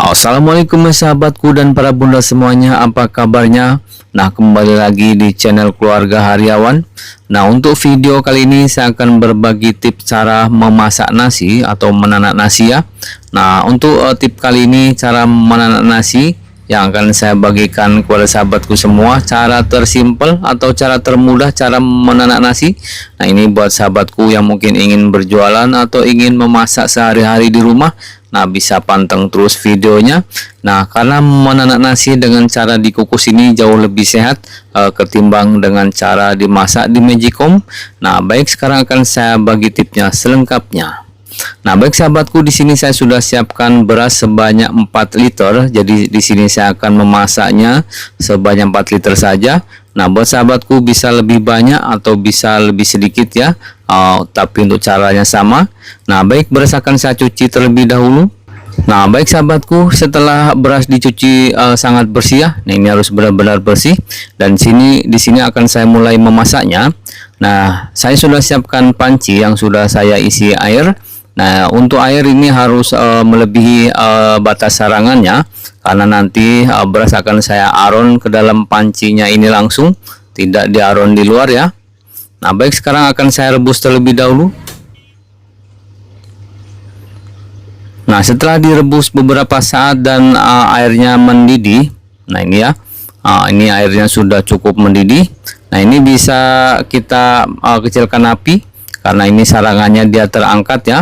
Assalamualaikum sahabatku dan para bunda semuanya, apa kabarnya? Nah, kembali lagi di channel Keluarga Hariawan. Nah, untuk video kali ini saya akan berbagi tips cara memasak nasi atau menanak nasi ya. Nah, untuk tip kali ini cara menanak nasi yang akan saya bagikan kepada sahabatku semua, cara tersimpel atau cara termudah cara menanak nasi. Nah, ini buat sahabatku yang mungkin ingin berjualan atau ingin memasak sehari-hari di rumah. Nah, bisa panteng terus videonya. Nah, karena menanak nasi dengan cara dikukus ini jauh lebih sehat ketimbang dengan cara dimasak di Magicom. Nah, baik, sekarang akan saya bagi tipsnya selengkapnya. Nah, baik sahabatku, di sini saya sudah siapkan beras sebanyak 4 liter. Jadi di sini saya akan memasaknya sebanyak 4 liter saja. Nah, buat sahabatku bisa lebih banyak atau bisa lebih sedikit ya. Tapi untuk caranya sama. Nah, baik, beras akan saya cuci terlebih dahulu. Nah, baik sahabatku, setelah beras dicuci sangat bersih ya. Nah, ini harus benar-benar bersih. Dan di sini akan saya mulai memasaknya. Nah, saya sudah siapkan panci yang sudah saya isi air. Nah, untuk air ini harus melebihi batas sarangannya, karena nanti beras akan saya aron ke dalam pancinya ini langsung, tidak diaron di luar ya. Nah, baik, sekarang akan saya rebus terlebih dahulu. Nah, setelah direbus beberapa saat dan airnya mendidih, nah ini ya, ini airnya sudah cukup mendidih. Nah, ini bisa kita kecilkan api karena ini sarangannya dia terangkat ya.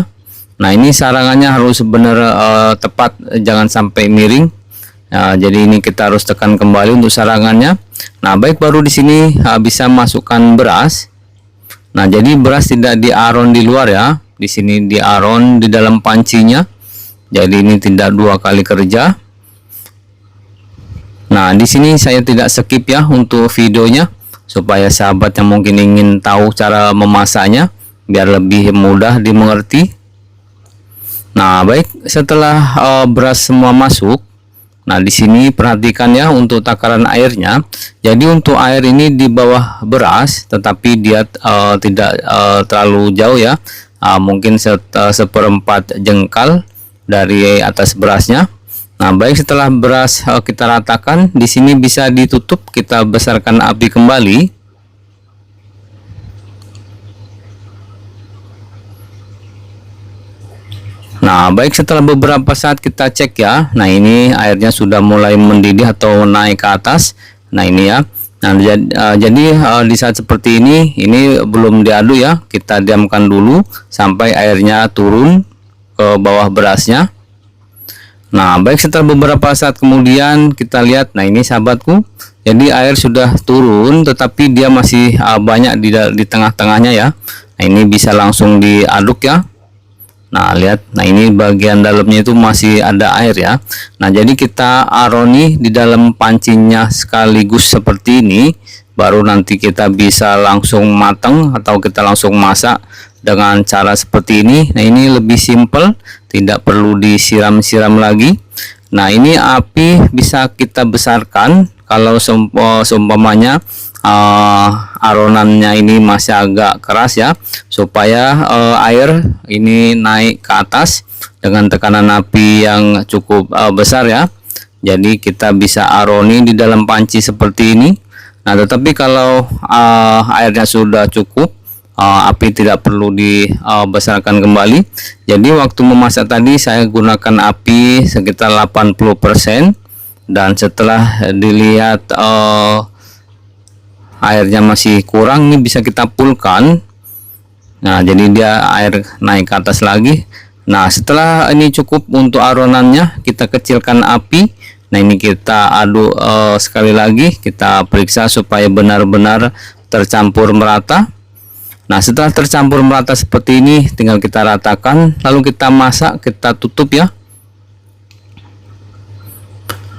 Nah, ini sarangannya harus benar tepat, jangan sampai miring. Jadi ini kita harus tekan kembali untuk sarangannya. Nah, baik, baru di sini bisa masukkan beras. Nah, jadi beras tidak diaron di luar ya. Di sini diaron di dalam pancinya. Jadi ini tidak dua kali kerja. Nah, di sini saya tidak skip ya untuk videonya, supaya sahabat yang mungkin ingin tahu cara memasaknya biar lebih mudah dimengerti. Nah, baik, setelah beras semua masuk, nah di sini perhatikan ya untuk takaran airnya. Jadi untuk air ini di bawah beras, tetapi dia tidak terlalu jauh ya, mungkin seperempat jengkal dari atas berasnya. Nah, baik, setelah beras kita ratakan, di sini bisa ditutup, kita besarkan api kembali. Nah, baik, setelah beberapa saat kita cek ya. Nah, ini airnya sudah mulai mendidih atau naik ke atas. Nah, ini ya. Nah, jadi di saat seperti ini belum diaduk ya. Kita diamkan dulu sampai airnya turun ke bawah berasnya. Nah, baik, setelah beberapa saat kemudian kita lihat. Nah, ini sahabatku. Jadi air sudah turun, tetapi dia masih banyak di tengah-tengahnya ya. Nah, ini bisa langsung diaduk ya. Nah, lihat, nah ini bagian dalamnya itu masih ada air ya. Nah, jadi kita aroni di dalam pancinya sekaligus seperti ini, baru nanti kita bisa langsung matang atau kita langsung masak dengan cara seperti ini. Nah, ini lebih simpel, tidak perlu disiram-siram lagi. Nah, ini api bisa kita besarkan kalau seumpamanya aronannya ini masih agak keras ya, supaya air ini naik ke atas dengan tekanan api yang cukup besar ya. Jadi kita bisa aroni di dalam panci seperti ini. Nah, tetapi kalau airnya sudah cukup, api tidak perlu dibesarkan kembali. Jadi waktu memasak tadi saya gunakan api sekitar 80%, dan setelah dilihat airnya masih kurang, ini bisa kita fullkan. Nah, jadi dia air naik ke atas lagi. Nah, setelah ini cukup untuk aronannya, kita kecilkan api. Nah, ini kita aduk sekali lagi, kita periksa supaya benar-benar tercampur merata. Nah, setelah tercampur merata seperti ini, tinggal kita ratakan, lalu kita masak, kita tutup ya.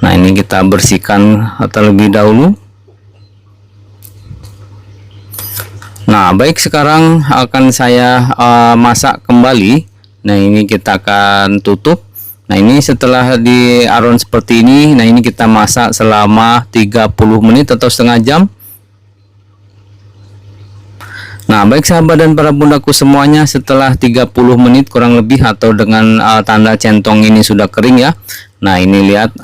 Nah, ini kita bersihkan terlebih dahulu. Nah, baik, sekarang akan saya masak kembali. Nah, ini kita akan tutup. Nah, ini setelah diaron seperti ini, nah ini kita masak selama 30 menit atau setengah jam. Nah, baik sahabat dan para bundaku semuanya, setelah 30 menit kurang lebih atau dengan tanda centong ini sudah kering ya. Nah ini lihat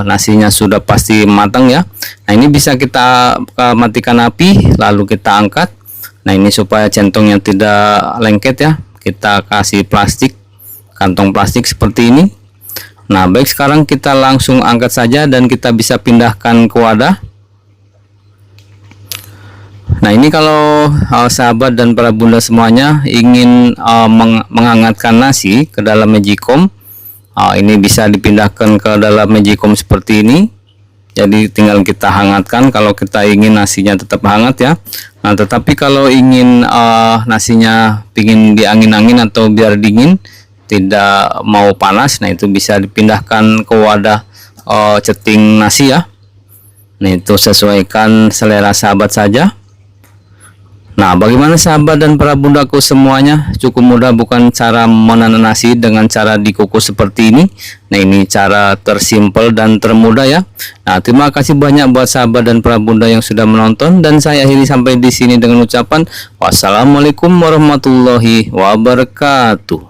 nasinya sudah pasti matang ya. Nah ini bisa kita matikan api lalu kita angkat. Nah ini supaya centongnya tidak lengket ya, kita kasih plastik, kantong plastik seperti ini. Nah baik, sekarang kita langsung angkat saja dan kita bisa pindahkan ke wadah. Nah ini kalau sahabat dan para bunda semuanya ingin menghangatkan nasi ke dalam magicom, ini bisa dipindahkan ke dalam magicom seperti ini. Jadi tinggal kita hangatkan kalau kita ingin nasinya tetap hangat ya. Nah tetapi kalau ingin nasinya ingin diangin-angin atau biar dingin, tidak mau panas, nah itu bisa dipindahkan ke wadah ceting nasi ya. Nah itu sesuaikan selera sahabat saja. Nah bagaimana sahabat dan para bundaku semuanya, cukup mudah bukan cara menanam nasi dengan cara dikukus seperti ini. Nah ini cara tersimpel dan termudah ya. Nah terima kasih banyak buat sahabat dan para bunda yang sudah menonton, dan saya akhiri sampai di sini dengan ucapan wassalamualaikum warahmatullahi wabarakatuh.